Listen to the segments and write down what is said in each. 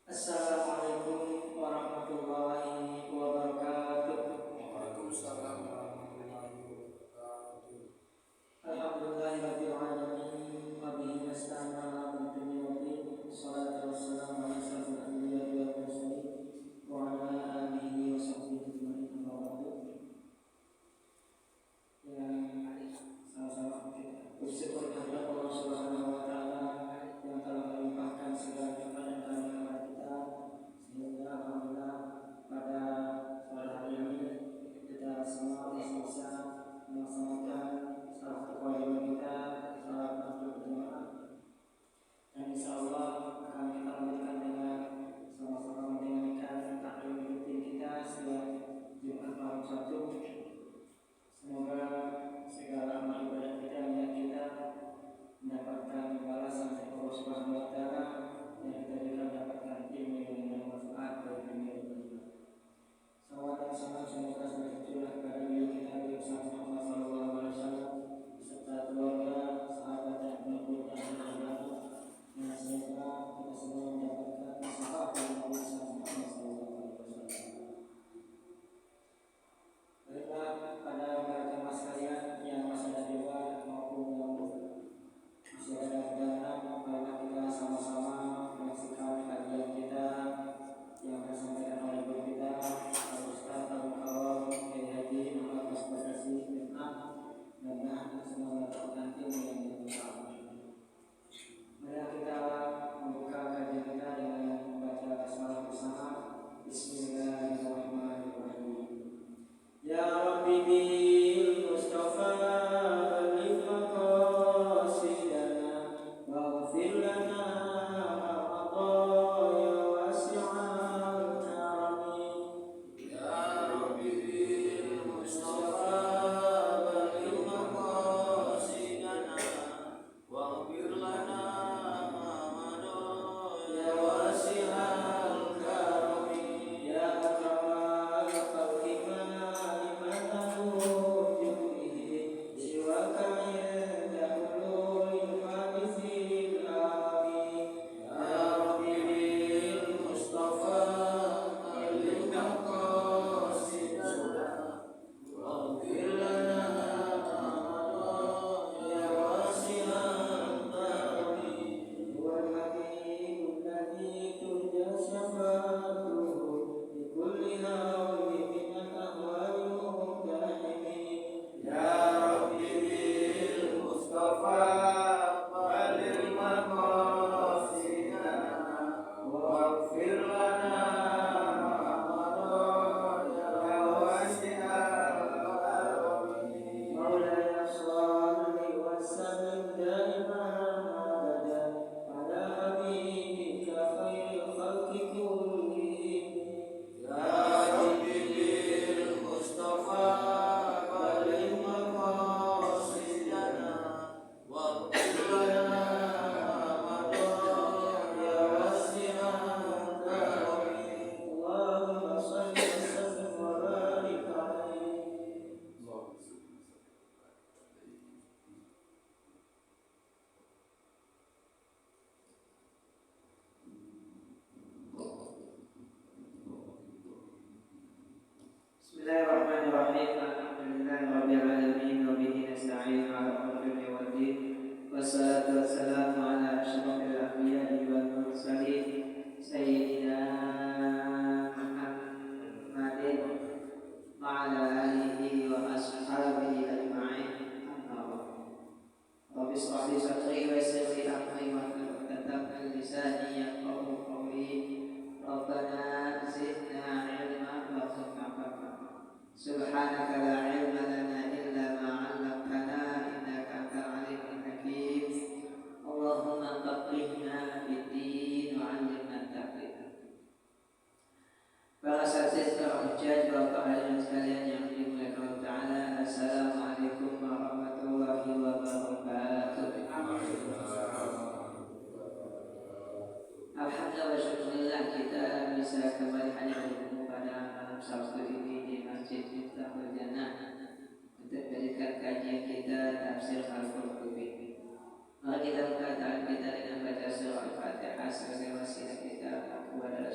Assalamualaikum warahmatullahi wabarakatuh. Waalaikumsalam warahmatullahi wabarakatuh. Alhamdulillahirabbil alamin wa bihi nasta'inu ala umuri dunya. Shalatu wassalamu ala asyrofil anbiya'i wal mursalin wa ala alihi wa sahbihi ajma'in. Amma ba'du. Yang sama-sama kita bersyukur kepada Allah Subhanahu wa taala yang telah melimpahkan segala nikmat dan karunia kepada kita, sehingga alhamdulillah pada sore hari ini kita semua masih bisa melaksanakan salah satu kewajiban kita, salat maghrib berjamaah. Dan insya Allah akan kita lanjutkan dengan sama-sama mendengarkan taklim rutin kita setiap Jumat malam Sabtu. Semoga segala amal ibadah kita yang kita mendapatkan balasan dari Allah Subhanahu wa taala, dan kita juga mendapatkan ilmu yang bermanfaat bagi dunia dan akhirat. Salawat dan salam semoga selalu tercurah kepada beliau kita Nabi Muhammad sallallahu alaihi wasallam beserta keluarga, sahabat dan pengikut agama, dan semoga kita semua mendapatkan syafaat dari Nabi Muhammad sallallahu alaihi wasallam. Baiklah, pada para jemaah sekalian yang masih ada di luar maupun yang masih ada di dalam, marilah kita sama-sama menyaksikan kajian kita yang akan disampaikan oleh guru kita Al-Ustaz Al-Mukarram Kiai Haji Muhammad Basbasi Vietnam. Mudah-mudahan semoga nanti yang bermanfaat. Marilah kita membuka kajian kita dengan membaca basmalah bersama. Bismillahirrahmanirrahim. Ya Rabbi bil Mustafa balligh maqasidana waghfir lana ya wasi'al karami. Ya Rabbi bil Mustafa balligh maqasidana waghfir lana ma madha Ya wasi'al karami. Ya akramal khalqi ma liman nujubihi siwaka yadahulul hadithil amin. Ya Rabbi bil Mustafa balligh maqasidana waghfir lana ma madha ya wasi'al karami. Huwal habibul ladzi turja syafa'atuhu fi kulli hawlin min al-ahwali muhtahimi. Ya Rabbi bil Mustafa balligh maqasidana waghfir lana ma madha ya wasi'al karami. Maulaya shalli wa sallim daiman abadan ala habibika khairil khalqi kullihim. Ya Rabbi bil Mustafa balligh maqasidana waghfir lana ma madha ya wasi'al karami. Allahumma shalli wa sallim wa barik alaihi. Bismillahirrahmanirrahim. Alhamdulillahirabbil alamin wa bihi nasta'in 'ala umuri dunya waddin. Wassalatu wassalamu ala asyrofil anbiya'i wal mursalin sayyidina Muhammadin wa ala alihi wa ashabihi ajma'in. Amma ba'du. Rabbi shrah li sadri wa yassir li amri wahlul 'uqdatam min lisani yafqahu qawli. Rabbana zidna 'ilman warzuqna fahma. Subhanaka la ilma lana illa ma 'allamtana innaka antal alimul hakim. Allahumma faqihna fid-din wa 'allimna at-ta'wil. Para asatidz, para hujjaj, para hadirin sekalian yang dimuliakan Allah Ta'ala, Assalamualaikum warahmatullahi wabarakatuh. Alhamdulillah wa syukurillah kita bisa kembali hadir bertemu pada malam Sabtu ini di Masjid Miftahul Jannah untuk menjadikan kajian kita tafsir Al-Qurtubi. Mari kita buka tangan kita dengan baca surah Al-Fatihah sebagai wasilah kita kepada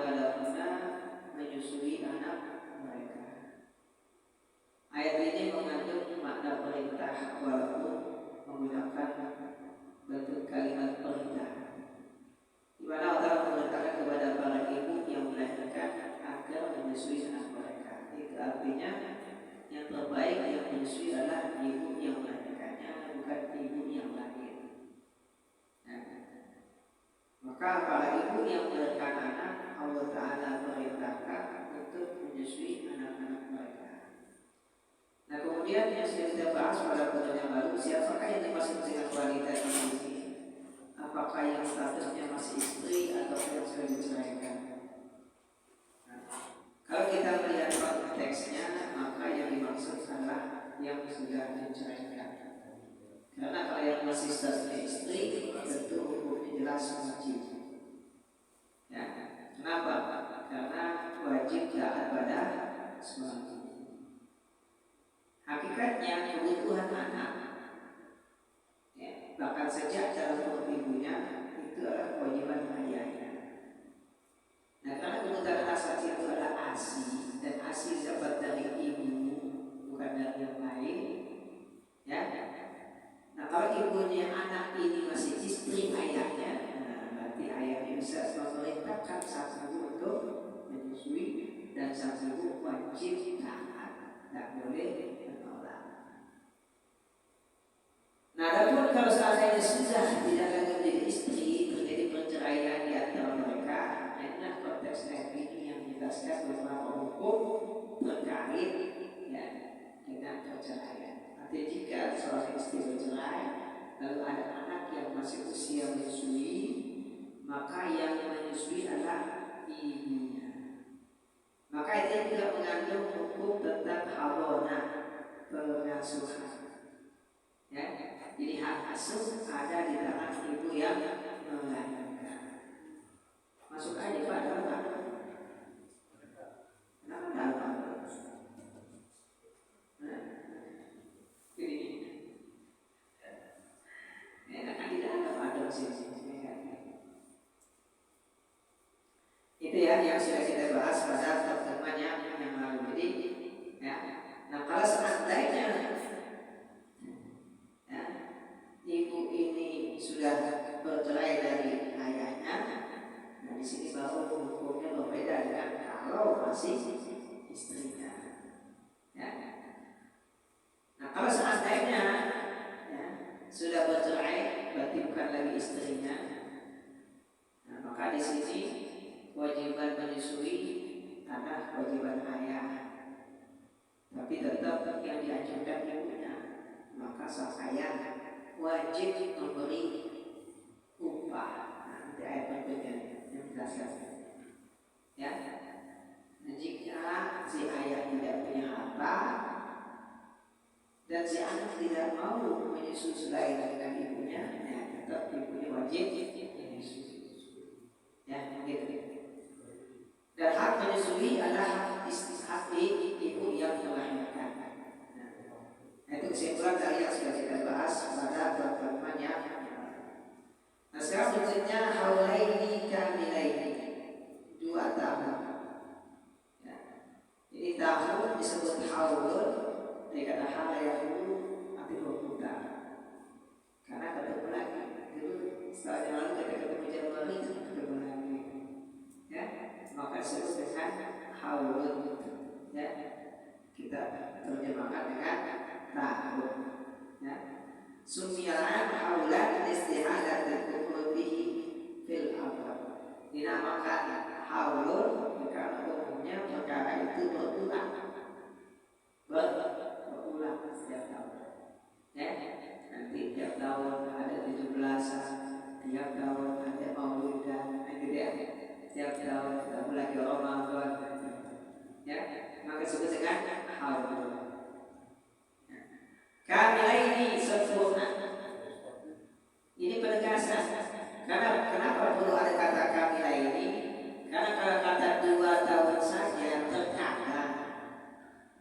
auladahunna menyusui anak mereka. Ayat ini mengandung makna perintah walaupun menggunakan bentuk kalimat perintah, di mana Allah mengatakan kepada para ibu yang melahirkan agar menyusui anak mereka. Itu artinya yang terbaik yang menyusui adalah ibu yang melahirkannya, bukan ibu yang lahir. Maka para ibu yang melahirkan anak, Allah Ta'ala perintahkan untuk menyusui anak-anak mereka. Nah, kemudian yang sudah kita bahas pada pertemuan yang lalu, siapakah yang dimaksud dengan wanita di sini? Apakah yang statusnya masih istri atau yang sudah diceraikan? Nah, kalau kita melihat konteksnya, maka yang dimaksud adalah yang sudah diceraikan. Karena kalau yang masih statusnya istri, tentu hukumnya jelas wajib. Ya, kenapa? Karena wajib taat pada suami. Hakikatnya kebutuhan anak, ya, bahkan sejak dalam perut ibunya itu adalah kewajiban ayahnya. Nah, karena kebutuhan asasi itu adalah ASI dan ASI dapat dari ibu, bukan dari yang lain. Ya. Nah, kalau ibunya anak ini masih istri ayahnya, nah, berarti ayahnya bisa memerintahkan sang ibu untuk menyusui dan sang ibu wajib taat, tidak boleh. Nah, adapun kalau seandainya sudah tidak lagi menjadi istri, terjadi perceraian di antara mereka, nah konteks ayat ini yang menjelaskan beberapa hukum terkait ya dengan perceraian. Artinya jika seorang istri bercerai, lalu ada anak yang masih usia menyusui, maka yang menyusui adalah ibunya. Maka itu juga mengandung hukum tentang hawana, pengasuhan. Ya, jadi hak asuh ada di tangan ibu yang melahirkan. Masuk aja Pak dalam apa? Kenapa dalam? Ini enak di dalam ada sini. Itu ya yang sudah kita bahas pada pertemuan yang lalu. Jadi, ya. Nah, kalau seandainya ibu ini sudah bercerai dari ayahnya, nah di sini baru hukumnya berbeda dengan kalau masih istrinya. Ya. Nah, kalau seandainya ya, sudah bercerai, berarti bukan lagi istrinya. Nah, maka di sini kewajiban menyusui adalah kewajiban ayah, tapi tetap yang dianjurkan ibunya. Maka sang ayah wajib memberi upah. Nah, di ayat berikutnya yang menjelaskan. Ya, nah, jika si ayah tidak punya harta dan si anak tidak mau menyusui selain dengan ibunya, ya tetap ibunya wajib menyusui. Ya, begitu. Dan hak menyusui adalah hak ibu yang melahirkan. Itu kesimpulan dari yang sudah kita bahas pada pertemuan yang lalu. Nah, sekarang berikutnya haulaini kamilaini, 2 tahun. Ya. Ini tahun disebut haulun dari kata hala yahulu, arti berputar. Karena ketemu lagi. Dulu setelah yang lalu kita ketemu Januari, ketemu lagi. Ya, maka disebut dengan haulun. Ya, kita terjemahkan dengan tahun. Ya. Sumiyaan haulan istihadat al-kufur bihi fil awal. Dinamakan haulun karena umumnya perkara itu berulang setiap tahun. Ya, nanti tiap tahun ada 17-an, tiap tahun ada maulidan, gitu ya. Tiap tahun kita lagi Ramadan. Ya, maka disebut dengan haulun. Kamilaini sempurna. Ini penegasan. Karena kenapa perlu ada kata kamilaini? Karena kalau kata 2 tahun saja terkadang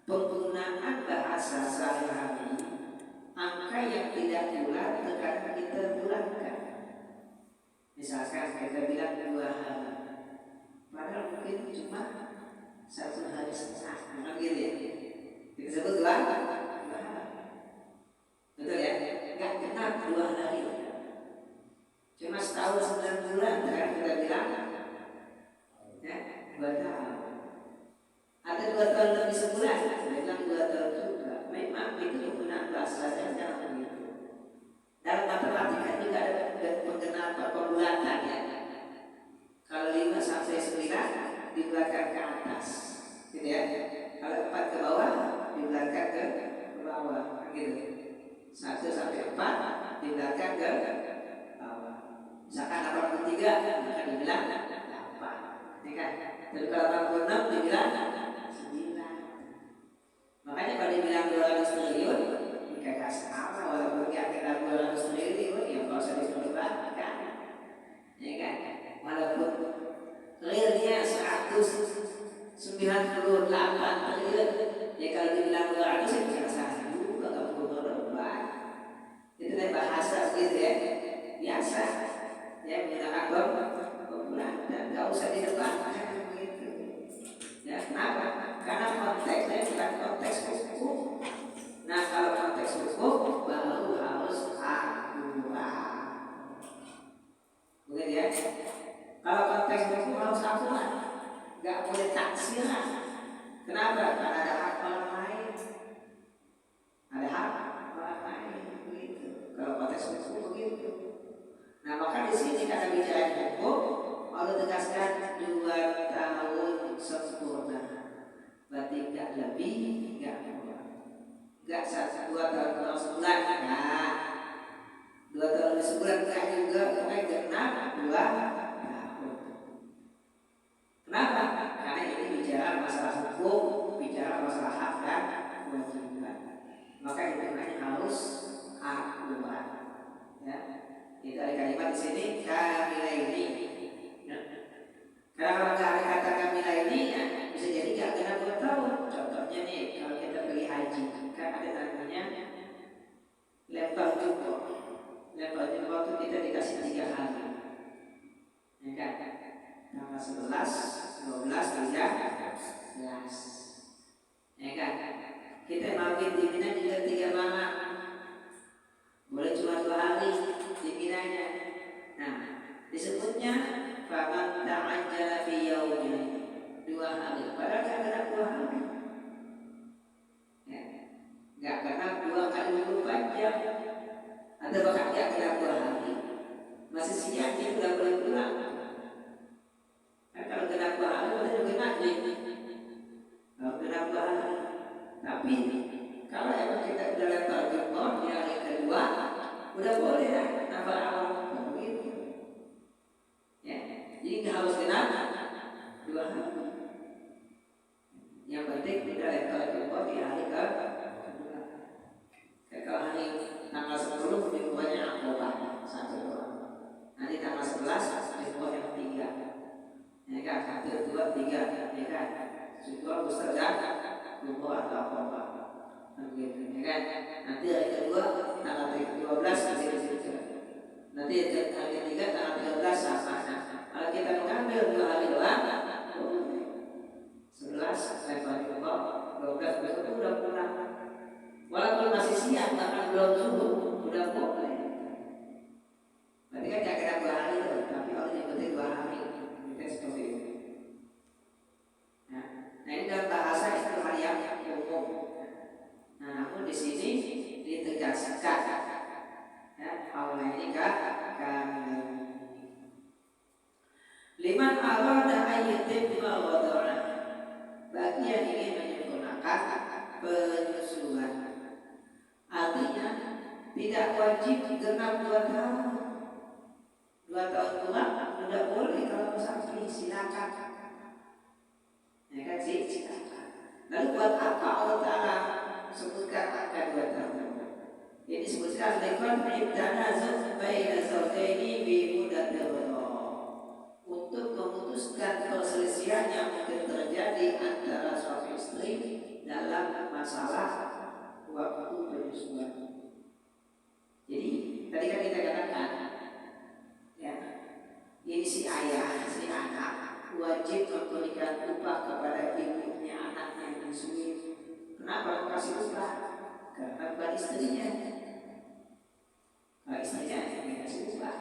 penggunaan bahasa sehari-hari angka yang tidak bulat terkadang kita bulatkan. Misalkan kita bilang 2 hari, padahal cuma 1 hari setengah, kan gitu ya. Kita sebut dua hari. Betul ya? Nggak genap 2 hari. Cuma setahun 9 bulan, sekarang kita bilang ya 2 tahun. Ada 2 tahun lebih sebulan, saya bilang 2 tahun juga. Memang itu penggunaan bahasa saja begitu. Dalam matematika juga ada penggenapan pembulatan ya. Kalau 5 sampai 9 di belakang ke atas, gitu ya. Kalau 4 ke bawah di belakang ke bawah, gitu. 1 sampai 4 di belakang ke bawah. Misalkan 83 maka dibilang 8, ya kan? Tapi kalau 86 dibilang 9. Makanya kalau dibilang 200 triliun, mereka sama walaupun kira-kira 200 triliun, ya kalau saya disuruh kan, ya kan? Walaupun realnya 198 triliun, ya kalau dibilang 200 ya bisa salah juga, nggak perlu berdebat. Itu kan bahasa gitu ya, biasa. Ya menggunakan pembulan dan nggak usah didebatkan begitu. Ya kenapa? Karena konteksnya bukan konteks hukum. Nah kalau konteks hukum baru harus akurat. Begitu ya. Kalau konteks hukum harus akurat, nggak boleh taksiran. Kenapa? Karena ada hak orang lain. Ada hak orang lain begitu. Kalau konteks hukum begitu. Nah maka di sini kata bicara hukum Allah tegaskan 2 tahun sempurna. Berarti nggak lebih, nggak kurang. Nggak 2 tahun kurang sebulan. Nah 2 tahun sebulan nggak juga, pokoknya genap 2 tahun. Kenapa? Karena ini bicara masalah hukum, bicara masalah hak dan kewajiban. Maka hitungannya harus akurat. Ya. Itu ada kalimat di sini kamilaini. Ya. Karena kalau nggak ada kata kamilaini, ya, bisa jadi nggak genap 2 tahun. Contohnya nih, kalau kita pergi haji, kan ada namanya lempar jumroh. Lempar jumroh itu kita dikasih 3 hari. Ya kan? Tanggal 11, 12, 13. Ya kan? Kita mungkin di Mina juga 3 malam. Boleh cuma 2 hari di Minanya. Nah, disebutnya faman ta'ajjala fi yaumin 2 hari. Padahal enggak genap 2 hari. Ya. Enggak genap 2 kali 24 jam. Atau bahkan enggak genap 2 hari. Masih siang dia sudah boleh pulang. Kan kalau genap 2 hari berarti juga maghrib. Kalau genap 2 hari. Tapi kalau emang kita udah lempar jumroh di hari kedua, udah boleh lah nambah awal begitu. Ya, jadi nggak harus genap 2 hari. Yang penting kita lempar jumroh di hari kedua. Kalau hari tanggal 10 jumrohnya Aqobah 1 doang. Nanti tanggal 11 jumroh yang 3. Ya kan, 1, 2, 3. Ya kan, jumroh besar dan jumroh atau Aqobah. Begitu, ya kan? Nanti hari kedua tanggal 12 nanti hari ketiga tanggal 13 sama. Kalau kita mengambil 2 hari doang, 11 lempar jumroh, 12 besok udah pulang. Walaupun masih siang, bahkan belum subuh, udah boleh. Berarti kan gak kena 2 hari loh, tapi Allah nyebutin 2 hari. Kita seperti itu. Nah ini dalam bahasa itu hal yang umum. Nah, namun di sini ditegaskan ya, Allah ini kami liman arada ayyatim wada'na bagi yang ingin menyempurnakan penyusuan. Artinya tidak wajib genap 2 tahun. 2 tahun kurang tidak boleh kalau musafir, silakan. Ya kan sih, silakan. Lalu buat apa Allah Ta'ala sebutkan akan 2 tahun? Ini disebutkan lekon ibtanazum baina zawjaini bi mudatir untuk memutuskan perselisihan yang mungkin terjadi antara suami istri dalam masalah waktu penyusuan. Jadi tadi kan kita katakan ya, ini si ayah, si anak wajib wajib memberikan upah kepada ibunya anak yang disusui. Kenapa kasih upah? Karena bukan istrinya. Kalau istrinya yang dikasih upah.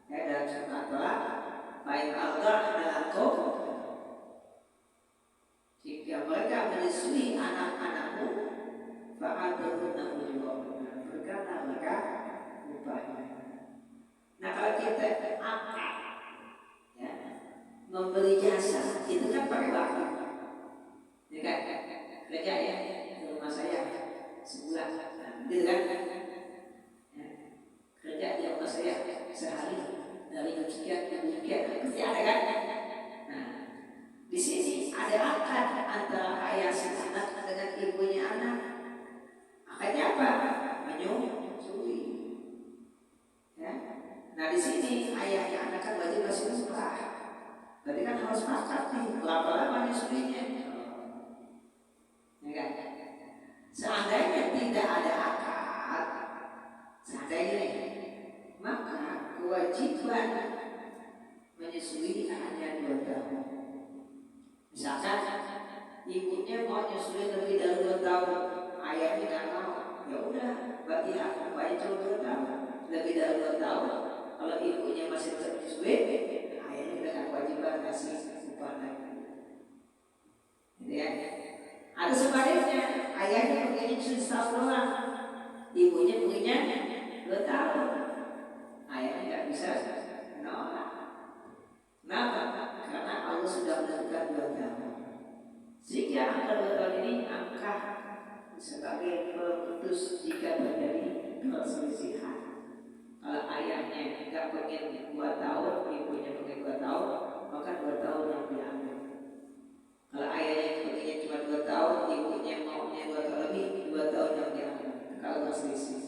Ya, dalam surat Al-Talaq, baik Allah anakku, jika mereka menyusui anak-anakmu, fa'atuhunna ujurahunna, berikanlah mereka upahnya. Nah, kalau kita akad, ya, memberi jasa, itu kan pakai waktu. Ya kan? Kerja ya, di rumah saya sebulan, gitu kan? Ya. Kerja di rumah saya sehari dari sekian ke sekian, pasti ada kan? Nah, di sini ada akad antara ayah si anak dengan ibunya anak. Akadnya apa? Menyusui. Ya. Nah, di sini ayahnya anak kan wajib kasih upah. Berarti kan harus makan nih, berapa lama menyusuinya? Ya kan? Seandainya tidak ada akad, seandainya maka kewajiban menyusui hanya 2 tahun. Misalkan ibunya mau nyusui lebih dari 2 tahun, ayahnya nggak mau, ya udah, berarti aku bayar cuma 2 tahun, lebih dari 2 tahun. Kalau ibunya masih tetap menyusui, ayahnya dengan kewajiban kasih upah lagi. Gitu ya. Ada sebaliknya, ayahnya pengennya cuma setahun doang, ibunya pengennya 2 tahun. Ayahnya nggak bisa menolak. Kenapa? Karena Allah sudah menentukan 2 tahun. Sehingga angka 2 tahun ini angka sebagai pemutus jika terjadi perselisihan. Kalau ayahnya nggak pengen 2 tahun, ibunya pengen 2 tahun, maka 2 tahun yang diambil. Kalau ayahnya pengennya cuma 2 tahun, ibunya maunya 2 tahun lebih, 2 tahun yang diambil. Kalau berselisih.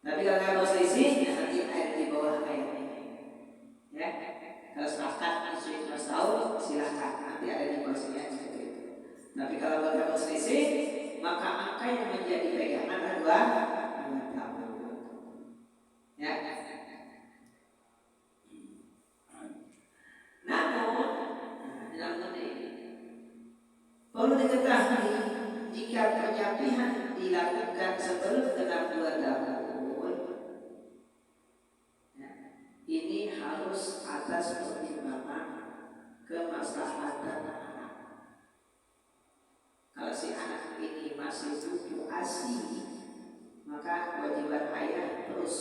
Tapi kalau nggak berselisih, ya nanti air di bawah ayahnya. Ya, kalau sepakat menyusui 1 tahun, silakan. Nanti ada di bawahnya seperti itu. Tapi kalau nggak berselisih, maka angka yang menjadi pegangan adalah 2 tahun. Ya. Namun ini perlu diketahui jika penyapihan dilakukan sebelum genap 2 tahun, ya, ini harus atas pertimbangan kemaslahatan anak. Kalau si anak ini masih butuh ASI, maka kewajiban ayah terus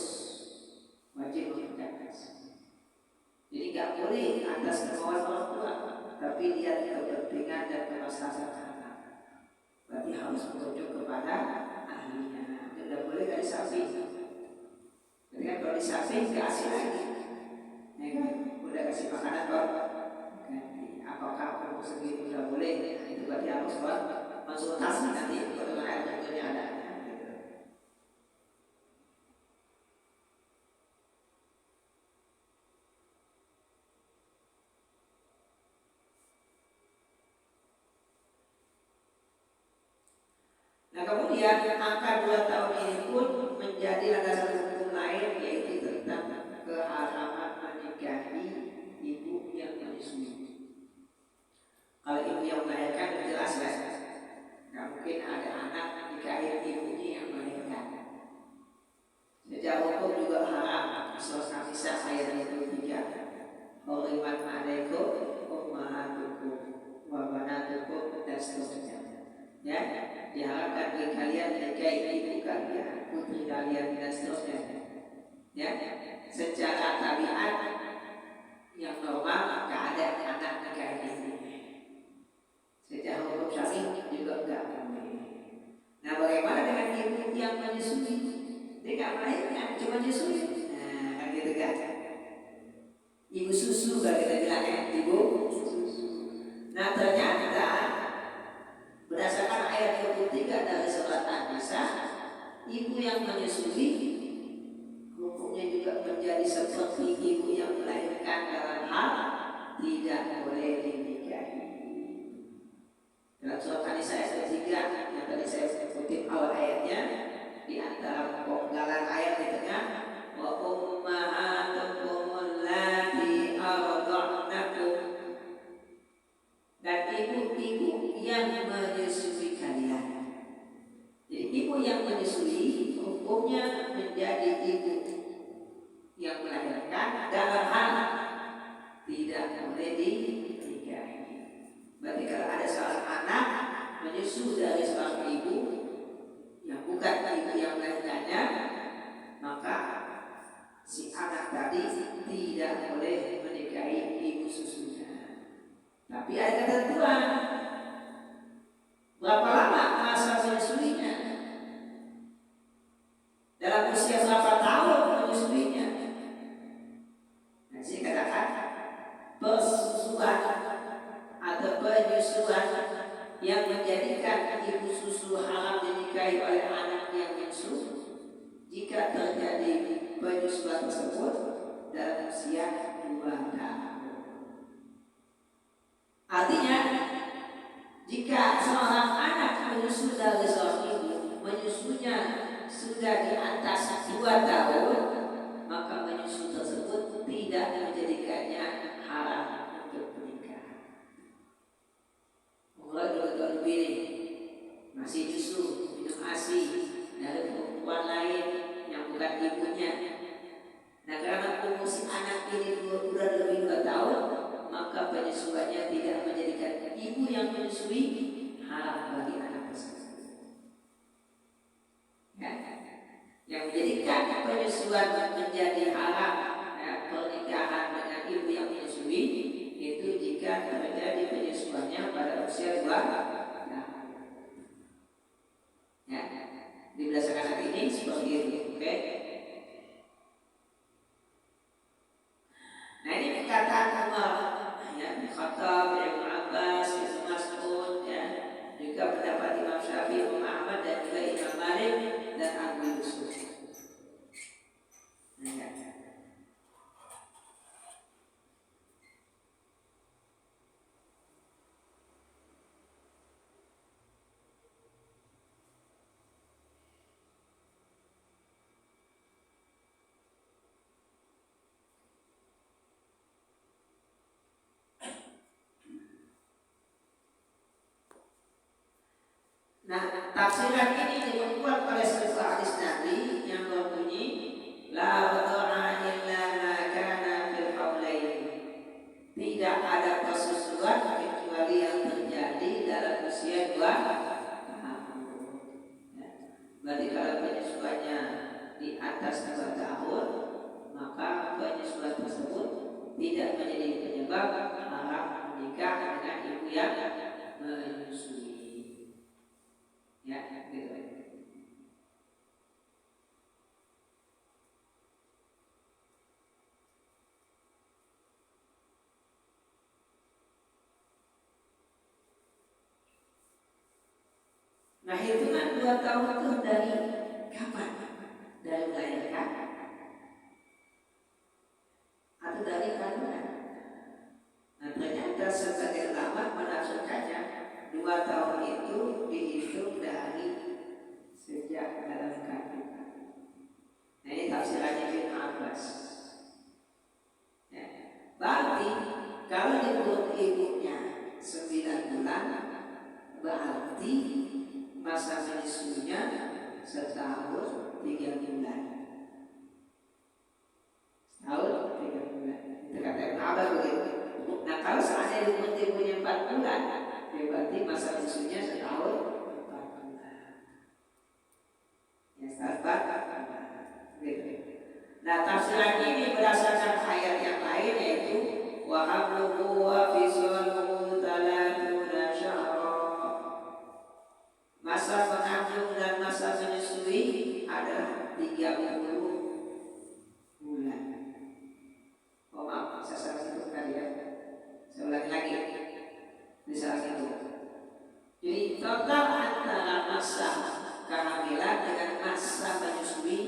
wajib memberikan ASI. Jadi nggak boleh atas kemauan orang tua, tapi lihat kepentingan dan kemaslahatan anak. Berarti harus merujuk kepada ahlinya. Tidak boleh dari samping. Jadi kan kalau di samping kasih lagi, ya kan? Udah kasih makanan kok. Apakah aku segini sudah boleh? Itu berarti harus buat konsultasi nanti dengan air contohnya ada. Nah, kemudian angka 2 tahun ini pun menjadi landasan hukum lain, yaitu tentang keharaman menikahi ibu yang menyusui. Kalau ibu yang melahirkan jelas ya, nggak mungkin ada anak nikahi ibunya yang melahirkan. Secara hukum juga haram. Surah An-Nisa ayat 23. Hurimat alaikum ummahatukum wa banatukum dan seterusnya. Ya, diharapkan bagi kalian menikahi ibu kalian, putri kalian dan seterusnya. Ya, secara tabiat yang normal nggak ada anak nikahi ibu. Secara hukum syar'i juga enggak boleh. Nah, bagaimana dengan ibu yang menyusui? Dia nggak melahirkan, cuma menyusui. Nah, kan gitu kan? Ibu susu kalau kita bilang ya, ibu susu. Nah, ternyata berdasarkan ayat 23 dari surat An-Nisa, ibu yang menyusui hukumnya juga menjadi seperti ibu yang melahirkan dalam hal tidak boleh dinikahi. Dalam surat An-Nisa ayat 3 yang tadi saya kutip awal ayatnya, di antara penggalan ayat di tengah, wa ummahatukum allati arda'nakum dinikahi. Berarti kalau ada seorang anak menyusu dari seorang ibu yang bukan ibu yang melahirkannya, maka si anak tadi tidak boleh menikahi ibu susunya. Tapi ada ketentuan. Berapa lama masa menyusuinya? Dalam usia berapa tahun menyusuinya? Nah, saya katakan persusuan atau penyusuan yang menjadikan ibu susu haram dinikahi oleh anak yang menyusu jika terjadi penyusuan tersebut dalam usia 2 tahun. Artinya, jika seorang anak menyusu dari seorang ibu, menyusunya sudah di atas 2 tahun, maka menyusu tersebut tidak menjadikannya haram untuk menikah. Mulai dulu ini masih susu, minum ASI dari perempuan lain yang bukan ibunya. Nah, karena umur si anak ini sudah lebih 2 tahun, maka penyusuannya tidak menjadikan ibu yang menyusui haram bagi anak tersebut. Ya. Yang menjadikan penyusuan menjadi haram, ya, pernikahan dengan ibu yang menyusui itu jika terjadi penyusuannya pada usia 2 tahun. Ya, di berdasarkan hal ini seperti itu, oke? Nah, ini perkataan Umar, ya, Khattab, Ibnu Abbas, Ibnu Mas'ud, ya, juga pendapat Imam Syafi'i, Imam Ahmad, dan juga Imam Malik dan Abu Yusuf. Nah, ya. Nah, tafsiran ini dibuat oleh sebuah hadis Nabi yang berbunyi la wada'a illa ma kana fil haulain. Tidak ada persusuan kecuali yang terjadi dalam usia 2 tahun. Ya. Berarti kalau penyusuannya di atas 2 tahun, maka penyusuan tersebut tidak menjadi penyebab haram menikah dengan ibu yang menyusui. Ya, gitu. Nah, hitungan 2 tahun itu dari kapan? Dari melahirkan atau dari kandungan? Nah, ternyata sebagian ulama menafsirkannya 2 tahun itu dihitung dari sejak dalam kandungan. Nah, ini tafsirannya Ibnu Abbas. Ya. Berarti kalau di perut ibunya 9 bulan, berarti masa menyusunya setahun 3 bulan. Setahun 3 bulan. Itu kata Ibnu Abbas begitu. Nah, kalau seandainya di perut ibunya 4 bulan, ya berarti masa menyusunya setahun 4 bulan. Ya, setahun 4 bulan. Gitu. Nah, tafsiran ini berdasarkan ayat yang lain, yaitu wa hamluhu wa fisaluhu 30 syahra. Masa mengandung dan masa menyusui adalah 30 bulan. Oh maaf, saya salah itu tadi ya. Saya ulangi lagi. Bisa itu. Jadi total antara masa kehamilan dengan masa menyusui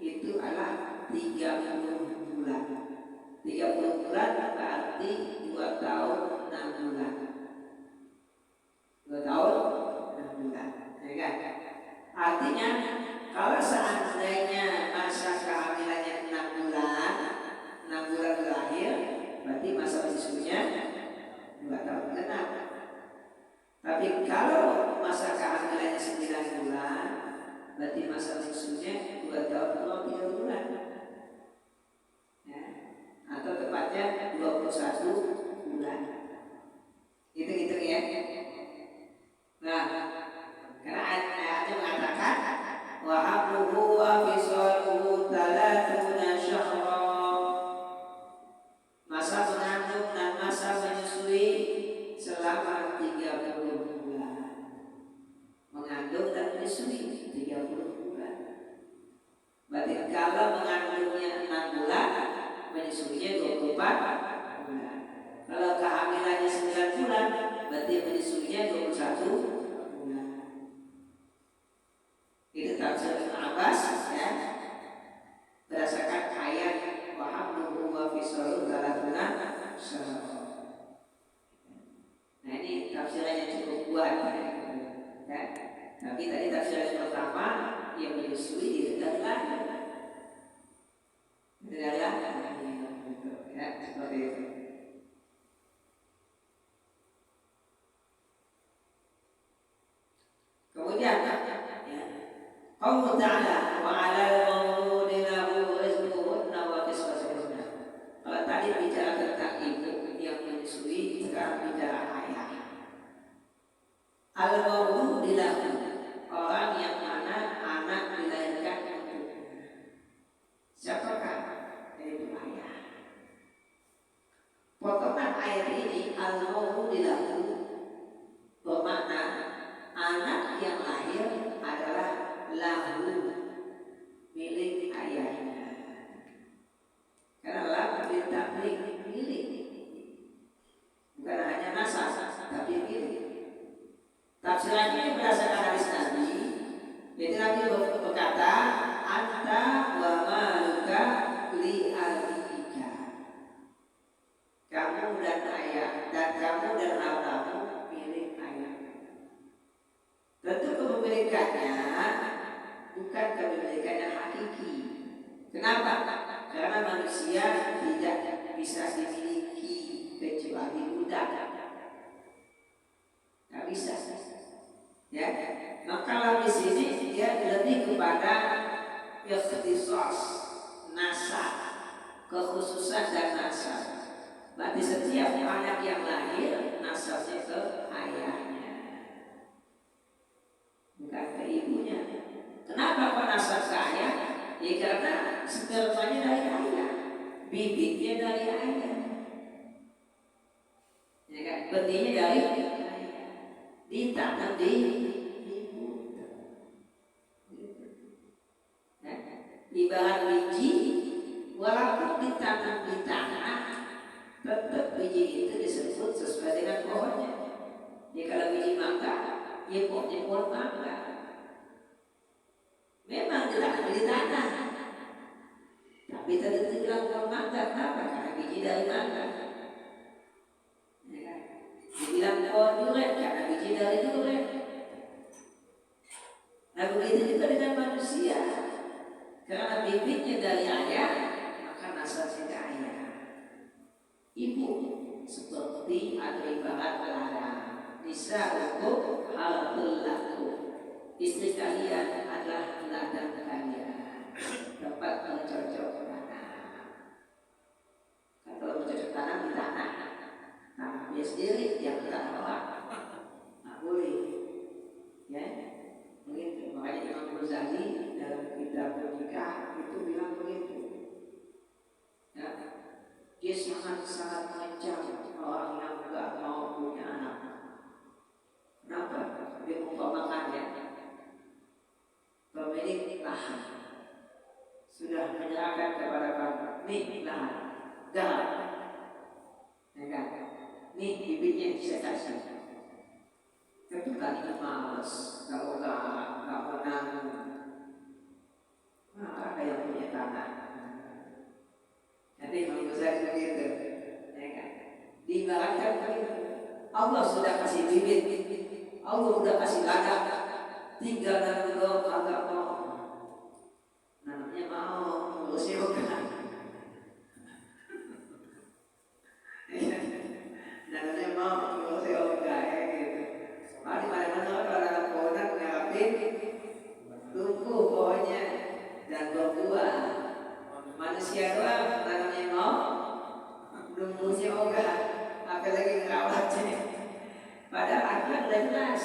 itu adalah 30 Kalau mengandungnya 6 bulan, menyusuinya 24 bulan. Kalau kehamilannya 9 bulan, berarti menyusuinya 21 bulan. Itu tafsir Ibnu Abbas ya. Berdasarkan ayat wa hamluhu wa fisaluhu 30 syahra. Nah ini tafsirannya cukup kuat ya. Tapi tadi tafsiran yang pertama yang menyusui di negara lain. Negara ya, seperti itu. Kemudian ya, Allah Ta'ala wa 'alal mawludi lahu rizquhunna wa kiswatuhunna. Kalau tadi bicara tentang ibu yang menyusui, sekarang bicara ayah. Al-mawludi lahu, orang yang mana anak dilahirkan untuknya. Siapakah? Yaitu ayah. Potongan ayat ini al-mawludi lahu bermakna anak yang lahir adalah lahu, milik ayahnya. Karena lahu milik, bukan hanya nasab, tapi milik. Tafsiran ini berdasarkan hadis Nabi. Jadi Nabi berkata, anta wa maluka li abika. Kamu dan ayah, dan kamu dan hartamu milik ayah. Tentu kepemilikannya bukan kepemilikan yang hakiki. Kenapa? Karena manusia tidak bisa dimiliki kecuali budak. Tidak bisa. Ya, maka di sini dia lebih kepada ikhtisas, nasab, kekhususan dan nasab. Berarti setiap anak yang lahir nasabnya ke ayahnya, bukan ke ibunya. Kenapa kok nasab ke ayah? Ya karena spermanya dari ayah, bibitnya dari ayah, ya kan? Benihnya dari ditanam di ibu. Ya. Ibarat biji, walaupun ditanam di tanah, tetap biji itu disebut sesuai dengan pohonnya. Ya kalau biji mangga, ya pohonnya pohon mangga. Memang ditanam di tanah, tapi tetap dibilang pohon mangga. Kenapa? Karena biji dari mangga. Dibilang pohon durian karena biji dari durian. Nah begitu juga dengan manusia, karena bibitnya dari ayah, maka nasabnya ke ayah. Ibu seperti atau ibarat ladang, nisa'ukum harthul lakum. Istri kalian adalah ladang kalian, tempat bercocok tanam. Kalau bercocok tanam di tanah, dia sendiri yang bertanah orang, nggak boleh, ya. Begitu. Makanya Imam Ghazali dalam kitab Nikah itu bilang begitu. Ya. Dia sangat mengancam orang yang nggak mau punya anak. Kenapa? Dia mengumpamakannya pemilik lahan sudah menyerahkan kepada kamu, nih lahan, garap, ya kan? Nih bibitnya saya kasih. Tapi tadi males, kalau nggak menang, maka ada yang punya tanah. Jadi menurut saya begitu, ya kan? Diibaratkan begitu. Allah sudah kasih bibit, Allah sudah kasih ladang, tinggal dan belum agak mau. Namanya mau ngurusnya bukan. Namanya mau ngurusnya bukan, gitu. Mari mana-mana orang konak ngarapin tumbuh pohonnya dan berbuah. Manusia doang namanya mau numbuhnya ogah, apalagi ngerawatnya. Padahal akhlak udah jelas.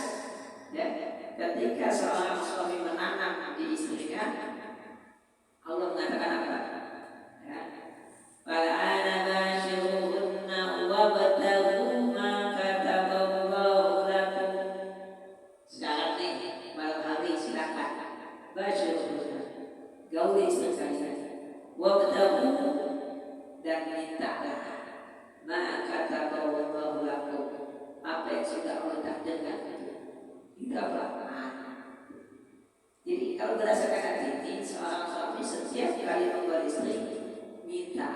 Ya, ketika seorang suami menanam di istrinya, Allah mengatakan apa? Ya. Fala ana bashiruhunna wabtaghu ma kataballahu lakum. Sekarang nih malam hari silakan bashiruhunna, gauli istri kalian. maka kataballahu lakum, apa yang sudah Allah takdirkan itu apa? Jadi kalau berdasarkan hadis ini, seorang suami setiap kali membuat istri minta.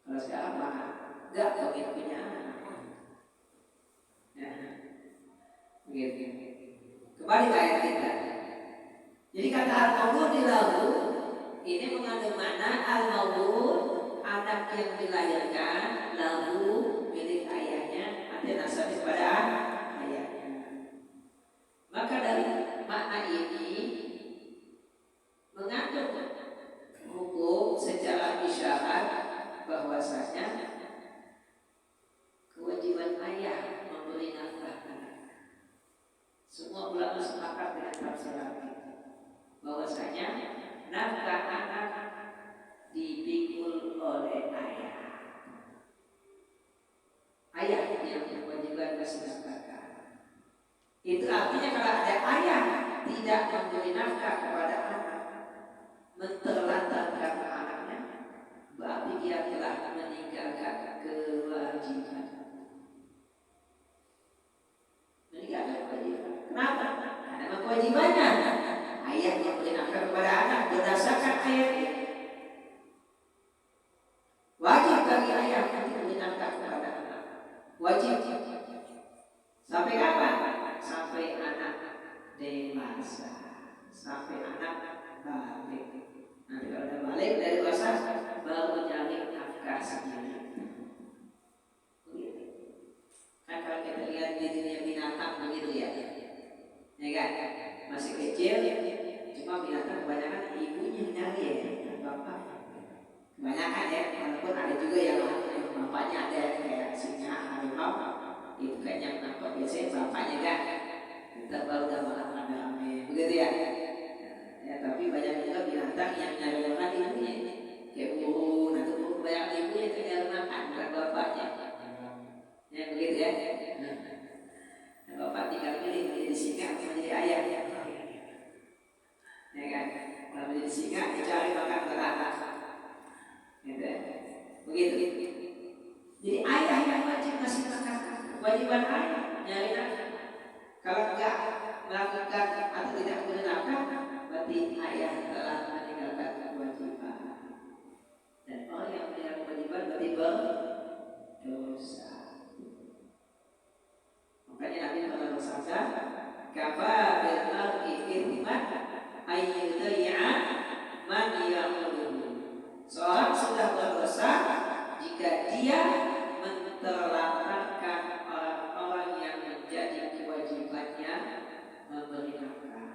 Kalau sekarang mana? Enggak, kau punya anak. Ya, begitu. Kembali ke ayat kita. Jadi kata al-mawlud lahu ini mengandung makna al-mawlud, anak yang dilahirkan lahu milik ayahnya, artinya nasab kepada ayahnya. Maka dari makna ini mengandung hukum secara isyarat bahwasanya kewajiban ayah memberi nafkah anak. Semua ulama sepakat dengan tafsiran bahwasanya nafkah anak dipikul oleh ayah. Ayah yang berkewajiban kasih nafkah. Itu artinya kalau ada ayah tidak memberi nafkah kepada anak, menterlantarkan anaknya, berarti dia telah meninggalkan kewajiban. Meninggalkan kewajiban. Kenapa? Karena kewajibannya ayah memberi nafkah kepada anak berdasarkan ayat ini. Wajib bagi ayah untuk memberi nafkah kepada anak. Wajib. Sampai kapan? Sampai anak dewasa, sampai anak balik. Nanti kalau udah balik dari dewasa baru mencari nafkah sendiri. Kan kalau kita lihat di dunia binatang begitu ya, ya kan? Masih kecil, cuma binatang kebanyakan ibunya nyari ya, bapak. Kebanyakan ya, walaupun ada juga yang bapaknya ada kayak singa, harimau. Itu kayaknya kenapa biasanya bapaknya kan kita baru udah malah rame-rame begitu ya. Ya tapi banyak juga binatang yang nyari makan ibunya kayak burung, nanti burung banyak ibunya yang nyari makan bukan bapaknya ya begitu ya. Nah, bapak tinggal pilih menjadi singa atau menjadi ayah ya kan. Kalau menjadi singa dicari makan teratas gitu ya. Begitu. Jadi ayah yang wajib kasih makan. Kewajiban ayah nyari nafkah. Kalau enggak melakukan atau tidak memberi nafkah, berarti ayah telah meninggalkan kewajiban. Dan orang yang meninggalkan kewajiban berarti berdosa. Makanya Nabi pernah bersabda, "Kafa bil mar'i ithman ayyudai'a man ya'muluhu." Seorang sudah berdosa jika dia menterlantarkan orang-orang yang menjadi kewajibannya memberi nafkah.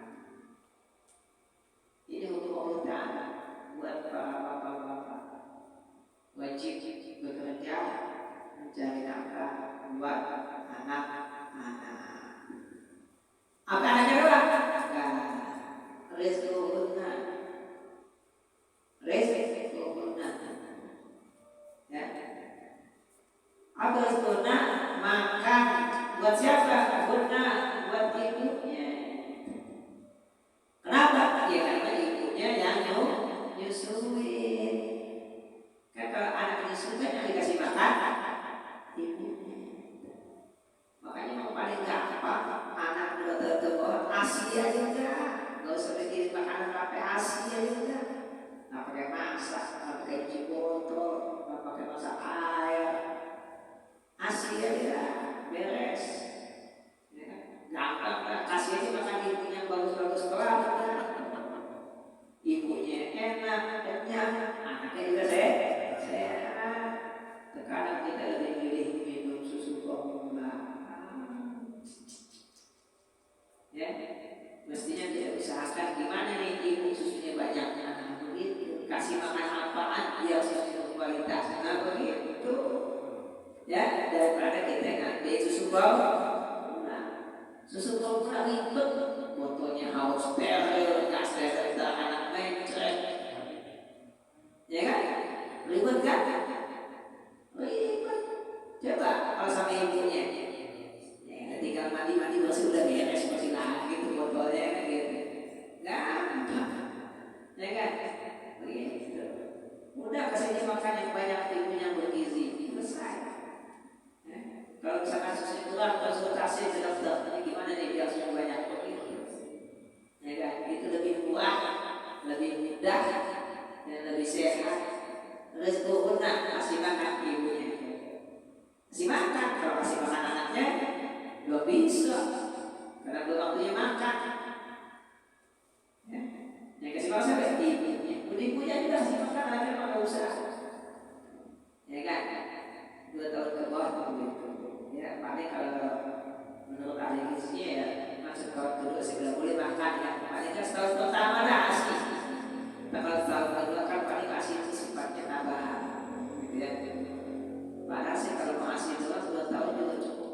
Ini hukum Allah Ta'ala buat para bapak-bapak. Wajib bekerja mencari nafkah buat anak-anak. Apa anaknya doang? Enggak. Rizquhunna. Ya. Apa rizquhunna? Makan buat siapa? Guna buat ibunya. Kenapa? Ya karena ibunya yang nyusuin. Kan kalau anak nyusuin yang dikasih makan ibunya. Makanya yang paling gampang anak udah tertentu asli aja udah, nggak usah bikin makanan apa Udah kasih dia makan yang banyak, ibunya bergizi, selesai. Kalau misalkan susu kurang, konsultasi ke dokter, ini gimana nih biar susu banyak begitu. Ya kan, itu lebih murah, lebih mudah, dan lebih sehat. Rezeki kasih makan ibunya, kasih makan. Kalau kasih makan anaknya, belum bisa, karena belum waktunya makan. Yang kasih makan siapa? Ibunya. Ibunya juga kasih makan, anaknya mah nggak usah. Ya kan, 2 tahun ke bawah begitu. Ya paling kalau menurut ahli gizinya ya masuk tahun kedua sudah boleh makan ya. Paling kan setahun pertama dah asli. Kalau tahun kedua kan paling asli itu sifatnya tambahan, gitu ya. Padahal sih kalau masih 2 tahun juga cukup.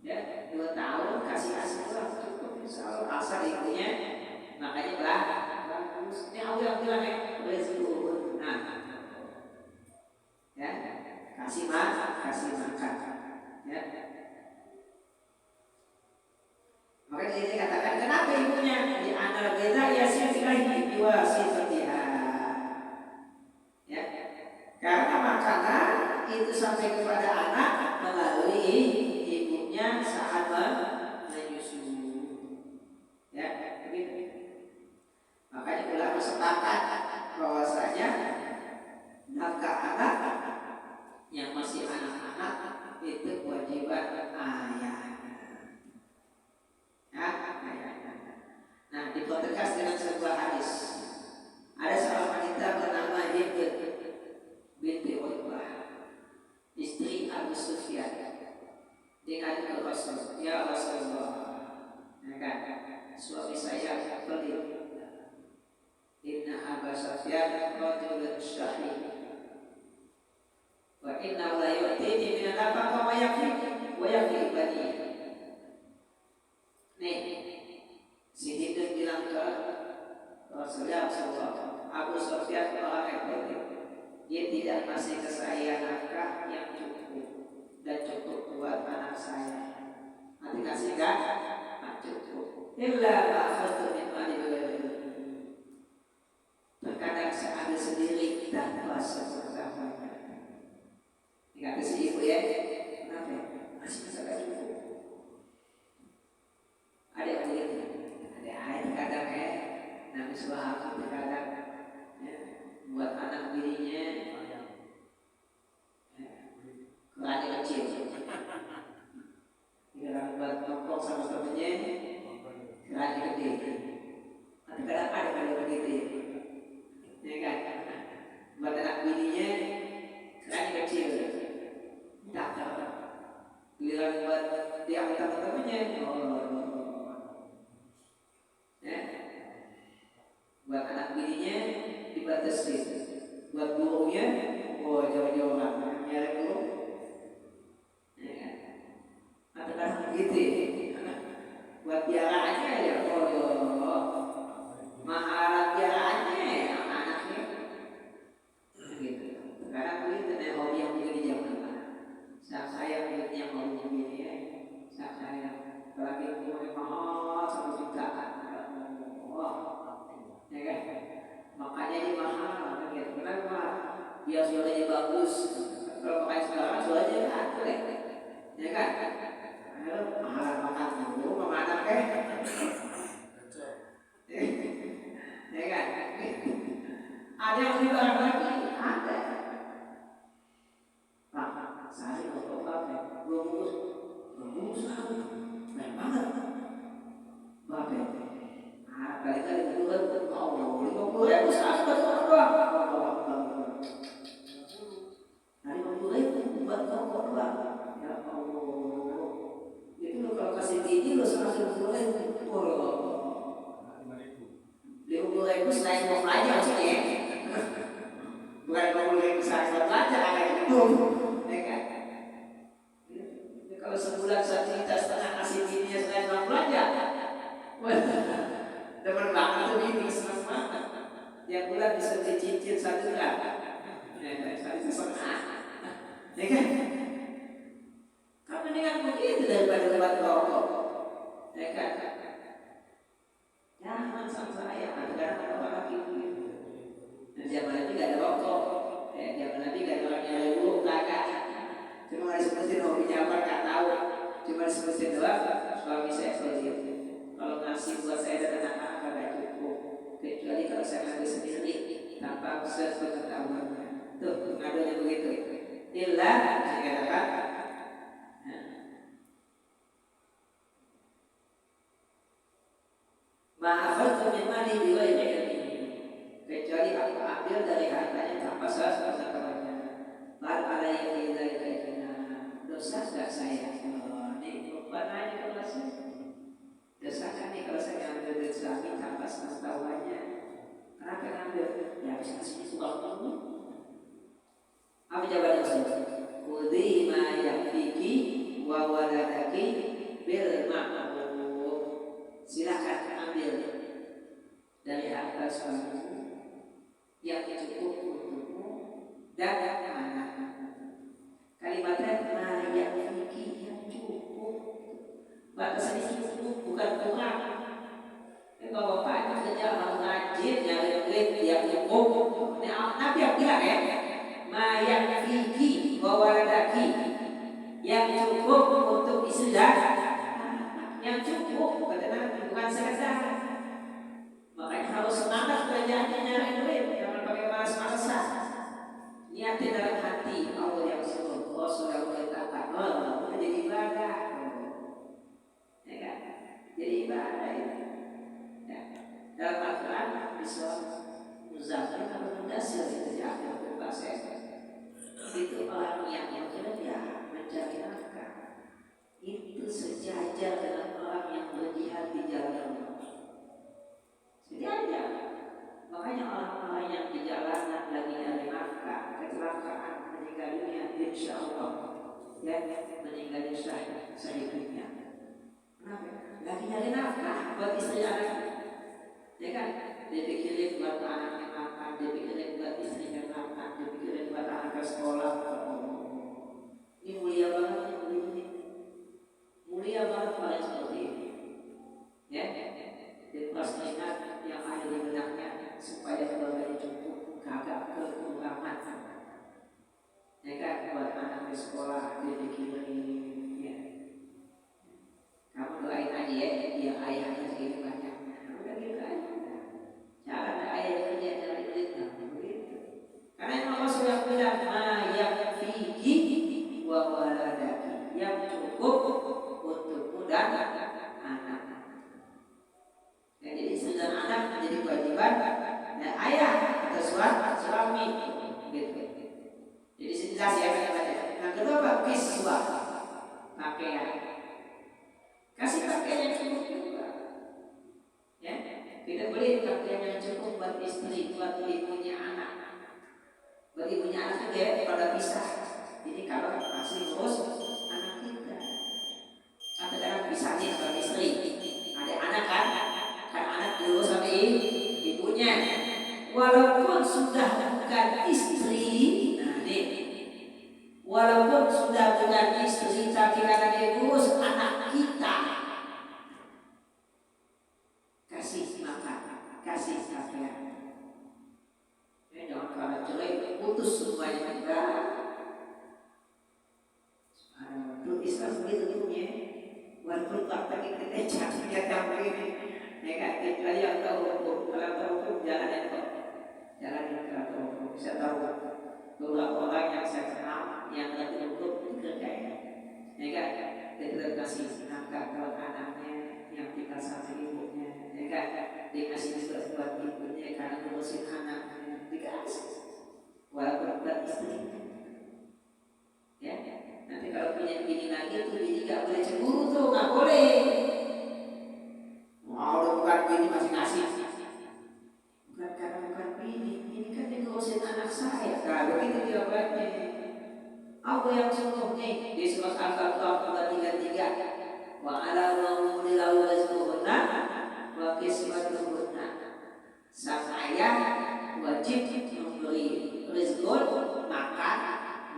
Ya 2 tahun kasih asli lah cukup. Soal asal ibunya makanya bagus. Ini aku yang bilang ya rezeki. Nah, ya kasih makan, ya. Maka ini katakan kenapa ibunya di antara beda ya silsilahi dua sifatiha, ya. Karena makanan itu sampai kepada anak melalui ibunya saat menyusu, ya. Begitu. Makanya ulama sepakat bahwasanya nafkah anak yang masih anak-anak itu kewajiban ayah. Nah, dipertegas dengan sebuah hadis. Ada seorang wanita bernama Hind binti Utbah, istri Abu Sufyan. Dia ngadu ke Rasul, ya Rasulullah, ya kan, suami saya pelit. Inna Abu Sufyan rajulun syahid. Wa inna la yu'tini min al-nafaqa wa yakfi bani. Nih, si Hind bilang ke Rasulullah SAW, Abu Sufyan orang yang baik. Dia tidak kasih ke saya nafkah yang cukup dan cukup buat anak saya. Nanti kasih kan? Tak cukup. Illa ma'akhadtu min mali beliau. Terkadang saya ambil sendiri tanpa sepengetahuannya. Ingat si ibu ya, kenapa ya? Masih sangat cukup. Ada yang begitu, ada air terkadang ya, Nabi Suhaib terkadang ya, buat anak dirinya kerannya kecil. Dia buat nongkrong sama temennya, kerannya gede. Terkadang ada yang begitu ya kan? Buat anak dirinya kerannya kecil. Tak giliran buat dia teman-temannya, ya. Buat anak bininya dibatasi, buat gurunya, jauh-jauh lah, nyari guru, ya kan? Atau kan begitu, buat piaraannya ya, mahal piaraannya anak-anaknya, gitu. Sekarang begitu nih hobi yang begini zaman. Saya punya mau begini ya, saya lagi punya mahal 1 jutaan, ya kan? Makanya ini mahal, gitu. Kenapa? Biar suaranya bagus. Kalau pakai sekarang suaranya aneh, ya kan? Mahal makan dulu, makan ya kan? Ada yang lebih barang lagi, ada. Saya kalau bapak bungkus aku, banyak banget, bapak. Kali-kali kedua Allah 50.000 sehari buat orang doang. Hari 50.000 buat orang doang. Ya Allah, itu lo kalau kasih gini lo 150.000, 50.000 selain mau belajar maksudnya, bukan 50.000 selain mau belajar, agak itu. Kalau sebulan 1,5 juta kasih gininya selain mau belajar, demen banget tuh ini, senang banget. Yang bulan bisa dicicil 1 bulan, saya setengah, ya kan? Kan mendingan begitu daripada buat rokok, ya kan? Jangan sama saya, kadang-kadang orang lagi begitu. warnanya ke kelasnya. Desakan nih kalau saya ambil dari suami tanpa sepengetahuannya. Kenapa ngambil? Ya bisa kasih uang dulu. Apa jawabannya Ustaz? Khudhi ma yakfiki wa waladaki bil ma'ruf. Silakan ambil dari harta suamimu yang cukup untukmu dan anak-anak. Kalimatnya ma yakfiki, yang cukup. Batasannya cukup, bukan kurang. Kalau bapak itu kerja mau rajin, nyari duit yang cukup. Nabi yang bilang ya, ma yakfiki wa waladaki, yang cukup untuk istri dan yang cukup, kata Nabi, bukan sekedar. Makanya harus semangat belajarnya nyari duit, jangan pakai malas-malasan. Niatnya dalam hati, Allah yang suruh, Allah sudah berkata, Allah jadi ibadah, ya kan? Jadi ibadah itu. Ya. Dalam Al-Quran bisa Muzammil atau Mudasir itu diambil dari bahasa itu orang yang bekerja mencari nafkah itu sejajar dengan orang yang berjihad di jalan Allah. Sejajar. Makanya orang-orang yang di jalanan lagi nyari nafkah, kecelakaan, meninggal dunia, insya Allah ya meninggal sehidupnya. Kenapa? Lagi nyari nafkah buat istri anak. Ya kan? Dia pikirin buat anaknya makan, dia pikirin buat istrinya makan, dia pikirin buat anak ke sekolah. Ini mulia banget, mulia banget orang seperti ini. Ya, dan pas ingat yang ada di benaknya supaya keluarganya cukup, kagak kekurangan. Ya kan? Buat anak ke sekolah dia pikirin. Ya. Kamu doain aja ya, dia ayahnya segini banyak. Udah gitu aja. Jangan ada ayah kerja dari duit, begitu. Karena Allah sudah bilang, ma yakfiki wa waladaki, yang cukup untukmu dan anak. Ya, jadi istri dan anak menjadi kewajiban ayah atau suami. Gitu. Jadi jelas ya kata-kata. Yang kedua apa? Kiswah, pakaian. Kasih pakaian yang cukup juga. Ya, kita beli pakaian yang cukup buat istri, buat ibunya anak. Buat ibunya anak dia pada pisah. Jadi kalau masih ngurus anak kita, atau kadang pisahnya sama istri, ada anak kan anak diurus sama ibunya. Walaupun sudah bukan istri, nah nih, walaupun sudah bukan istri, tapi karena dia ngurus anak kita. Kasih makan, kasih pakaian. Ya, jangan karena cerai putus semuanya enggak. Itu Islam begitu punya. Walaupun tak pakai ketecak dia tahu ini. Ya kan kita yang tahu hukum, kalau tahu hukum jalan yang tahu. Jalan yang tahu hukum. Bisa tahu beberapa orang yang saya kenal yang ngerti hukum dikerjain. Ya kan kita kasih nafkah buat anaknya yang tinggal sama ibunya. Ya kan, dikasih juga buat ibunya karena ngurusin anaknya, dikasih walaupun buat istrinya. Ya, nanti kalau punya bini lagi tuh bini gak boleh cemburu tuh, gak boleh. Mau udah bukan bini masih ngasih. Bukan karena bukan bini, ini kan dia ngurusin anak saya. Nah begitu jawabannya. Aku yang sungguh nih di surat Al-Baqarah 33. Wa ala mauludi lahu rizquhunna wa kiswatuhunna. Sang ayah wajib memberi rizqun, makan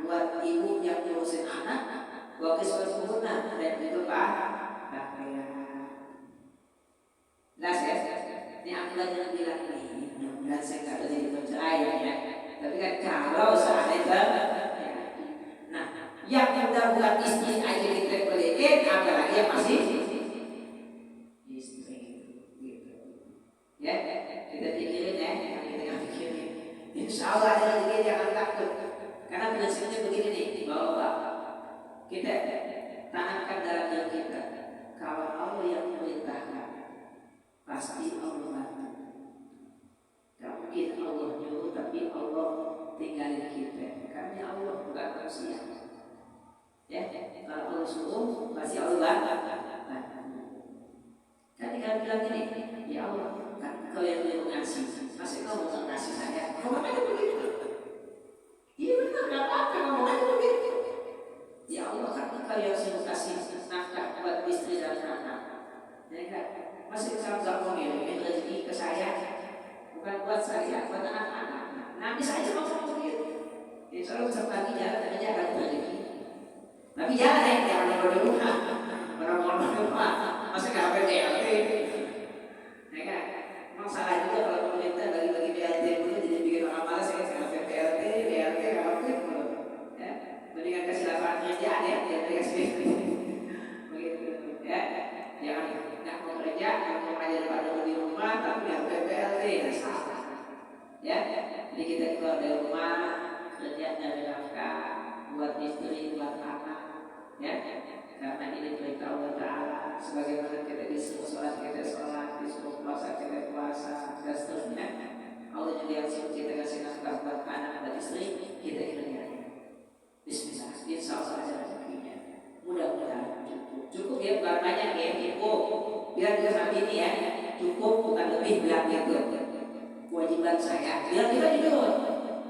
buat ibu yang ngurusin anak, wa kiswatuhunna, dan juga pakaian. Jelas ya? Ini aturan yang bilang nih, mudah-mudahan saya nggak terjadi perceraian ya. Tapi kan kalau seandainya nah, yang udah bukan istri aja kita beliin, apalagi yang masih istri, gitu. Ya, kita pikirin ya, kita pikirin. Insya Allah ada rezeki, jangan takut. Karena prinsipnya begini nih, bahwa kita tanamkan dalam diri kita, kalau Allah yang memerintahkan, pasti Allah bantu. Gak mungkin Allah nyuruh tapi Allah tinggalin kita. Karena Allah bukan manusia. Ya, kalau Allah suruh pasti Allah bantu. jalan jangan yang di rumah. Orang-orang rumah masa nggak ada BLT? Ya kan? Emang salah juga kalau pemerintah bagi-bagi BLT itu jadi bikin orang malas ya karena BLT apa itu? Ya, mendingan kasih lapangan kerja ya, jangan dikasih begitu. Ya, jangan nggak mau kerja, nggak mau kerja daripada di rumah tapi nggak BLT ya salah. Ya, jadi kita keluar dari rumah kerja dari nafkah buat istri, buat anak, ya. Karena ini perintah Allah Taala. Sebagaimana kita disuruh sholat kita sholat, disuruh puasa kita puasa, dan seterusnya. Allah juga yang suruh kita kasih nafkah buat anak dan istri, kita kerja. Bismillah, insya Allah ada rezekinya. Mudah-mudahan cukup ya, bukan banyak ya, cukup. Biar kita sampai ini ya, cukup bukan lebih bilang gitu. Kewajiban saya, biar kita jujur.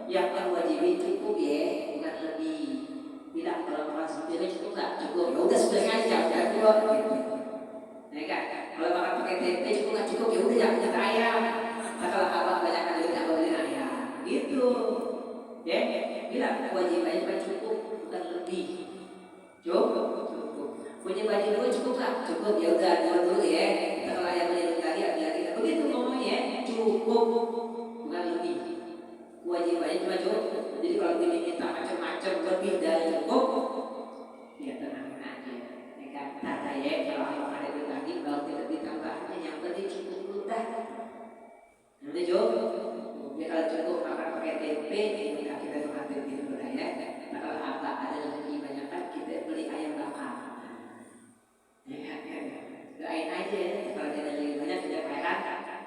Yang kewajiban cukup ya, bukan lebih. Bilang kalau makan sendiri cukup nggak cukup, ya udah sebenarnya jangan keluar gitu. Ya kan? Kalau makan pakai tempe cukup nggak cukup, ya udah jangan kita ayam. Nah, kalau abang banyak kali kita beli ayam, gitu. Ya, bilang kewajibannya cuma cukup, bukan lebih. Cukup. Punya baju dulu cukup nggak? Cukup, ya udah dulu ya. Kita kalau ayam beli kali ya begitu ngomongnya, cukup, bukan lebih. Kewajibannya cuma cukup. Jadi kalau kita minta macam-macam lebih dari cukup, ya tenang aja. Ya kan? Tata ya kalau Allah ada itu lagi, kalau tidak ditambahnya yang penting cukup dulu dah. Nanti cukup. Ya kalau cukup makan pakai tempe, ya kita makan tempe dulu dah ya. Nah, kalau apa ada lebih banyak kan kita beli ayam bakar. Ya kan? Doain aja. Kalau kita lebih banyak kita makan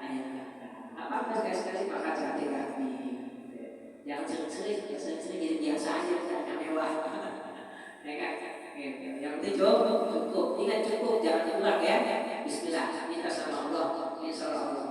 ayam bakar. Apa sekali-sekali makan sehari-hari. Jangan sering-sering jadi biasa aja, jangan mewah. Ya kan? Yang penting cukup. Ingat cukup, jangan kurang ya. Bismillah, minta sama Allah, insya Allah.